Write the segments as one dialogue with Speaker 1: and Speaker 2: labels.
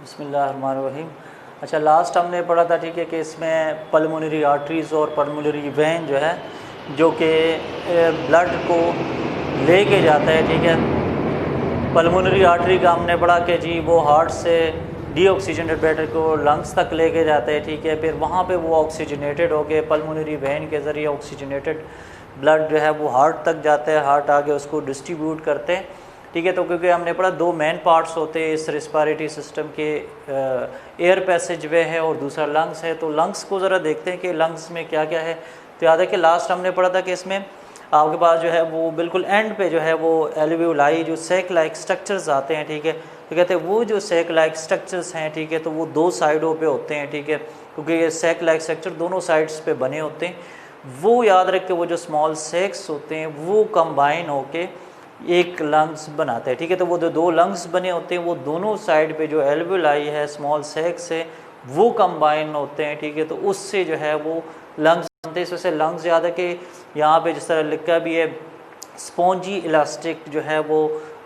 Speaker 1: बिस्मिल्लाहिर्रहमानिर्रहीम। अच्छा, लास्ट हमने पढ़ा था, ठीक है, कि इसमें पल्मोनरी आर्टरीज़ और पल्मोनरी वेन जो है, जो कि ब्लड को लेके जाता है, ठीक है। पल्मोनरी आर्टरी का हमने पढ़ा कि जी वो हार्ट से डीऑक्सीजनेटेड ब्लड को लंग्स तक लेके जाते हैं, ठीक है। फिर वहाँ पे वो ऑक्सीजनेटेड होके पल्मोनरी वेन के ज़रिए ऑक्सीजनेटेड ब्लड जो है वो हार्ट तक जाता है, हार्ट आगे उसको डिस्ट्रीब्यूट करते हैं, ठीक है। तो क्योंकि हमने पढ़ा दो मेन पार्ट्स होते हैं इस रिस्पायरेटरी सिस्टम के, एयर पैसेज वे है और दूसरा लंग्स है। तो लंग्स को ज़रा देखते हैं कि लंग्स में क्या क्या है। तो याद है कि लास्ट हमने पढ़ा था कि इसमें आपके पास जो है वो बिल्कुल एंड पे जो है वो एल्वियोलाई जो सेक लाइक स्ट्रक्चर्स आते हैं, ठीक है। तो कहते हैं वो जो सेक लाइक स्ट्रक्चर्स हैं, ठीक है, तो वो दो साइडों पे होते हैं, ठीक है, क्योंकि ये सेक लाइक स्ट्रक्चर दोनों साइड्स पे बने होते हैं। वो याद रख के वो जो स्मॉल सेक्स होते हैं वो कंबाइन होके एक लंग्स बनाते हैं, ठीक है। तो वो जो दो लंग्स बने होते हैं वो दोनों साइड पे जो एल्वियोलाई है, स्मॉल सेक्स है, वो कंबाइन होते हैं, ठीक है। तो उससे जो है वो लंग्स बनते हैं। इस वजह से लंग्स याद है कि यहाँ पे जिस तरह लिखा भी है स्पॉन्जी इलास्टिक जो है वो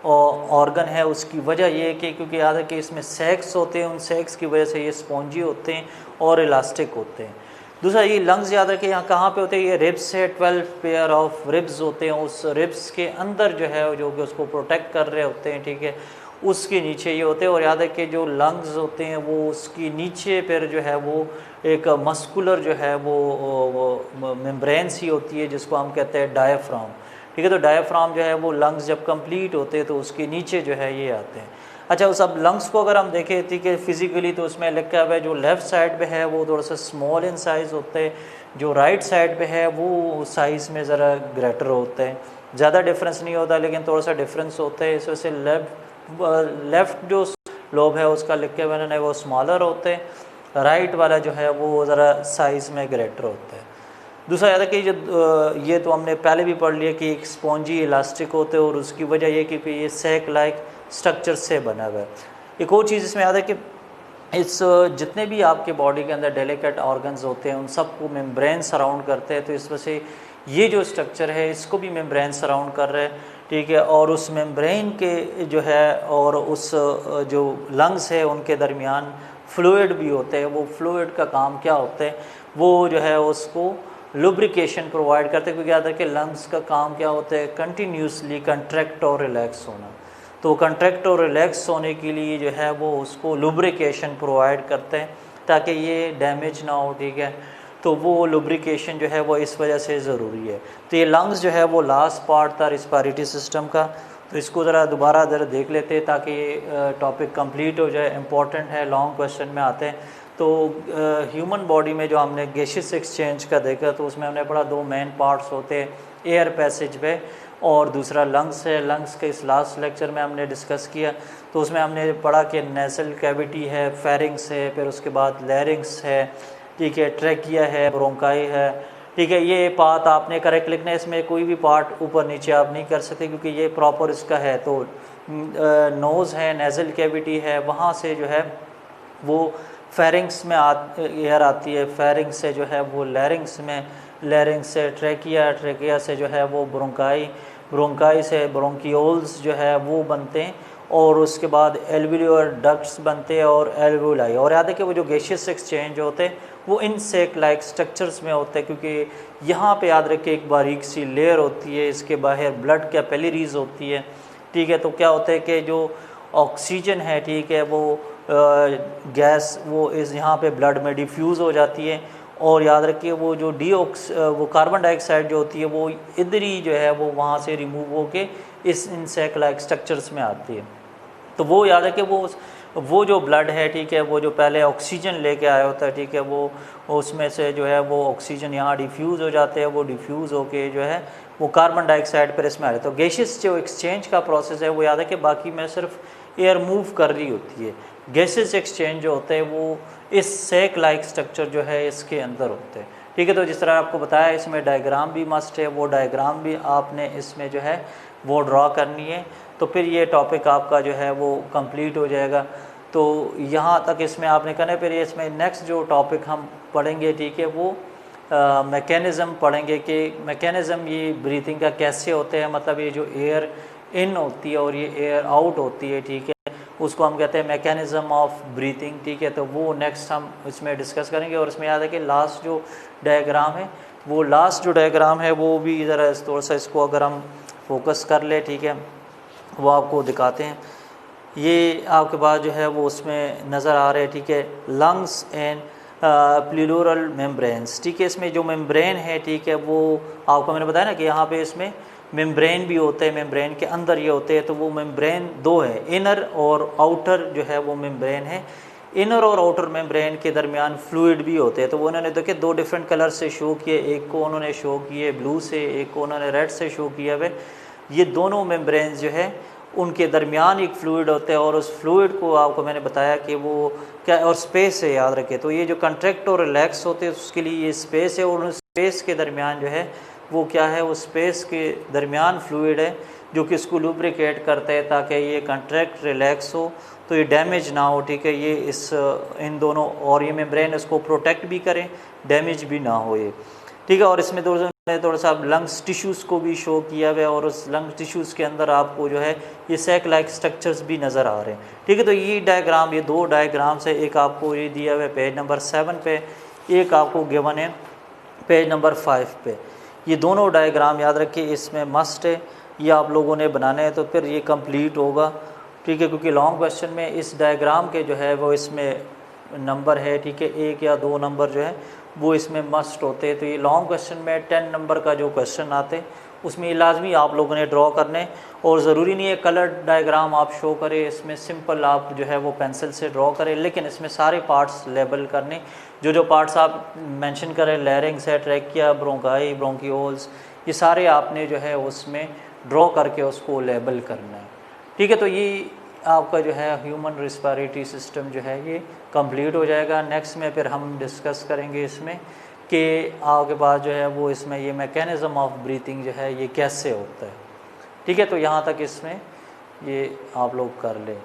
Speaker 1: ऑर्गन है। उसकी वजह ये है कि क्योंकि याद है कि इसमें सेक्स होते हैं, उन सेक्स की वजह से ये स्पॉन्जी होते हैं और इलास्टिक होते हैं। दूसरा ये लंग्स याद रखिए यहाँ कहाँ पे होते हैं, ये रिब्स से 12 पेयर ऑफ रिब्स होते हैं। उस रिब्स के अंदर जो है जो कि उसको प्रोटेक्ट कर रहे होते हैं, ठीक है, उसके नीचे ये होते हैं। और याद है कि जो लंग्स होते हैं वो उसकी नीचे फिर जो है वो एक मस्कुलर जो है वो मेम्ब्रेन सी होती है जिसको हम कहते हैं डायफ्राम, ठीक है। तो डायफ्राम जो है वो लंग्स जब कंप्लीट होते हैं तो उसके नीचे जो है ये आते हैं। अच्छा, उस अब लंग्स को अगर हम देखें, ठीक है, फिजिकली तो उसमें लिखा हुआ है जो लेफ़्ट साइड पे है वो थोड़ा सा स्मॉल इन साइज़ होते हैं, जो राइट साइड पे है वो साइज़ में ज़रा ग्रेटर होते हैं। ज़्यादा डिफरेंस नहीं होता लेकिन थोड़ा सा डिफरेंस होता है। इस वजह से लेफ़्ट जो लोब है उसका लिखे हुए है वो स्मॉलर होते हैं, राइट वाला जो है वो ज़रा साइज़ में ग्रेटर होता है। दूसरा याद है कि जो ये तो हमने पहले भी पढ़ लिया कि एक स्पॉन्जी इलास्टिक होते हैं और उसकी वजह ये कि ये सेक लाइक स्ट्रक्चर से बना हुआ है। एक और चीज़ इसमें याद है कि इस जितने भी आपके बॉडी के अंदर डेलिकेट ऑर्गन्स होते हैं उन सबको मेम्ब्रेन सराउंड करते हैं। तो इस वजह से ये जो स्ट्रक्चर है इसको भी मेम्ब्रेन सराउंड कर रहे हैं, ठीक है। और उस मेम्ब्रेन के जो है और उस जो लंग्स है उनके दरमियान फ्लूइड भी होते हैं। वो फ्लूइड का काम क्या होता है, वो जो है उसको लुब्रिकेशन प्रोवाइड करते हैं। क्योंकि याद है कि लंग्स का काम क्या होता है, कंटिन्यूसली कंट्रैक्ट और रिलैक्स होना। तो कंट्रैक्ट और रिलैक्स होने के लिए जो है वो उसको लुब्रिकेशन प्रोवाइड करते हैं ताकि ये डैमेज ना हो, ठीक है। तो वो लुब्रिकेशन जो है वो इस वजह से ज़रूरी है। तो ये लंग्स जो है वो लास्ट पार्ट था रिस्पायरेटरी सिस्टम का। तो इसको ज़रा दोबारा ज़रा देख लेते हैं ताकि ये टॉपिक कंप्लीट हो जाए, इम्पॉर्टेंट है, लॉन्ग क्वेश्चन में आते हैं। तो ह्यूमन बॉडी में जो हमने गैसेस एक्सचेंज का देखा तो उसमें हमने पढ़ा दो मेन पार्ट्स होते हैं, एयर पैसेज वे और दूसरा लंग्स है। लंग्स के इस लास्ट लेक्चर में हमने डिस्कस किया। तो उसमें हमने पढ़ा कि नेसल कैविटी है, फेरिंग्स है, फिर उसके बाद लैरिंग्स है, ठीक है, ट्रैकिया है, ब्रोंकाई है, ठीक है। ये पार्ट आपने करेक्ट लिखना है, इसमें कोई भी पार्ट ऊपर नीचे आप नहीं कर सकते क्योंकि ये प्रॉपर इसका है। तो नोज़ है, नेज़ल कैविटी है, वहाँ से जो है वो फेरिंग्स में एयर आती है, फेरिंग्स से जो है वो लैरिंग्स में, लैरिंग्स से ट्रैकिया, ट्रैकिया से जो है वो ब्रोंकाई, ब्रोंकाई से ब्रोंकियोल्स जो है वो बनते हैं और उसके बाद एल्वियोलर डक्ट्स बनते हैं और एल्वियोलाई। और याद है कि वो जो गैसियस एक्सचेंज होते हैं वो इन सेक लाइक स्ट्रक्चर्स में होते हैं क्योंकि यहाँ पे याद रखें एक बारीक सी लेयर होती है, इसके बाहर ब्लड कैपिलरीज होती है, ठीक है। तो क्या होता है कि जो ऑक्सीजन है, ठीक है, वो गैस वो इस यहाँ पे ब्लड में डिफ्यूज़ हो जाती है। और याद रखिए वो जो वो कार्बन डाइऑक्साइड जो होती है वो इधर ही जो है वो वहाँ से रिमूव होके इस इंसेक्ट लाइक स्ट्रक्चर्स में आती है। तो वो याद है कि वो जो ब्लड है, ठीक है, वो जो पहले ऑक्सीजन लेके आया होता है, ठीक है, वो उसमें से जो है वो ऑक्सीजन यहाँ डिफ्यूज़ हो जाते हैं, वो डिफ्यूज़ होके जो है वो कार्बन डाइऑक्साइड पर इसमें आ रहे। तो गैसेस जो एक्सचेंज का प्रोसेस है वो याद है कि बाकी में सिर्फ एयर मूव कर रही होती है। गैसेस एक्सचेंज जो होते हैं वो इस सेक लाइक स्ट्रक्चर जो है इसके अंदर होते हैं, ठीक है। तो जिस तरह आपको बताया इसमें डायग्राम भी मस्ट है, वो डायग्राम भी आपने इसमें जो है वो ड्रॉ करनी है। तो फिर ये टॉपिक आपका जो है वो कंप्लीट हो जाएगा। तो यहाँ तक इसमें आपने करना है। फिर ये इसमें नेक्स्ट जो टॉपिक हम पढ़ेंगे, ठीक है, वो मैकेनिज़्म पढ़ेंगे कि मैकेनिज़्म ये ब्रीथिंग का कैसे होते हैं, मतलब ये जो एयर इन होती है और ये एयर आउट होती है, ठीक है, उसको हम कहते हैं मैकेनिज़्म ऑफ ब्रीथिंग, ठीक है। तो वो नेक्स्ट हम इसमें डिस्कस करेंगे। और इसमें याद है कि लास्ट जो डायग्राम है, वो लास्ट जो डायग्राम है वो भी ज़रा थोड़ा सा इसको अगर हम फोकस कर ले, ठीक है, वो आपको दिखाते हैं। ये आपके पास जो है वो उसमें नज़र आ रहे हैं, ठीक है, लंग्स एंड प्लूरल मेम्ब्रेन्स, ठीक है। इसमें जो मेम्ब्रेन है, ठीक है, वो आपको मैंने बताया ना कि यहाँ पे इसमें मेम्ब्रेन भी होते हैं, मेम्ब्रेन के अंदर ये होते हैं। तो वो मेम्ब्रेन दो है, इनर और आउटर जो है वो मेम्ब्रेन है। इनर और आउटर मेम्ब्रेन के दरमियान फ्लूइड भी होते हैं। तो वो उन्होंने देखिए दो डिफरेंट कलर से शो किए, एक को उन्होंने शो किए ब्लू से, एक को उन्होंने रेड से शो किया हुआ। ये दोनों मेम्ब्रेन जो है उनके दरमियान एक फ्लूइड होता है, और उस फ्लूइड को आपको मैंने बताया कि वो क्या, और स्पेस है, याद रखें। तो ये जो कंट्रैक्ट और रिलैक्स होते हैं उसके लिए ये स्पेस है, और उस स्पेस के दरमियान जो है वो क्या है, वो स्पेस के दरमियान फ्लूइड है जो कि इसको लुब्रिकेट करता है ताकि ये कंट्रैक्ट रिलैक्स हो, तो ये डैमेज ना हो, ठीक है। ये इस इन दोनों, और ये मेम्ब्रेन इसको प्रोटेक्ट भी करें, डैमेज भी ना हो ये, ठीक है। और इसमें थोड़ा सा लंग्स टिश्यूज़ को भी शो किया हुआ है, और उस लंग्स टिश्यूज़ के अंदर आपको जो है ये सैक लाइक स्ट्रक्चर्स भी नज़र आ रहे हैं, ठीक है। तो ये डायग्राम, ये दो डायग्राम्स है, एक आपको ये दिया हुआ है पेज नंबर 7 पे, एक आपको गिवन है पेज नंबर 5 पे। ये दोनों डायग्राम याद रखिए, इसमें मस्ट है, ये आप लोगों ने बनाने हैं, तो फिर ये कंप्लीट होगा, ठीक है। क्योंकि लॉन्ग क्वेश्चन में इस डायग्राम के जो है वो इसमें नंबर है, ठीक है, 1 या 2 नंबर जो है वो इसमें मस्ट होते हैं। तो ये लॉन्ग क्वेश्चन में 10 नंबर का जो क्वेश्चन आते उसमें ये लाजमी आप लोगों ने ड्रॉ करने, और ज़रूरी नहीं है कलर डायग्राम आप शो करें, इसमें सिंपल आप जो है वो पेंसिल से ड्रॉ करें, लेकिन इसमें सारे पार्ट्स लेबल करने, जो जो पार्ट्स आप मेंशन करें, लैरिंग्स है, ट्रैकिया, ब्रोंकाई, ब्रोंकियोल्स, ये सारे आपने जो है उसमें ड्रॉ करके उसको लेबल करना है, ठीक है। तो ये आपका जो है ह्यूमन रिस्पायरेटरी सिस्टम जो है ये कंप्लीट हो जाएगा। नेक्स्ट में फिर हम डिस्कस करेंगे इसमें कि आपके पास जो है वो इसमें ये मैकेनिज़्म ऑफ ब्रीथिंग जो है ये कैसे होता है, ठीक है। तो यहाँ तक इसमें ये आप लोग कर लें।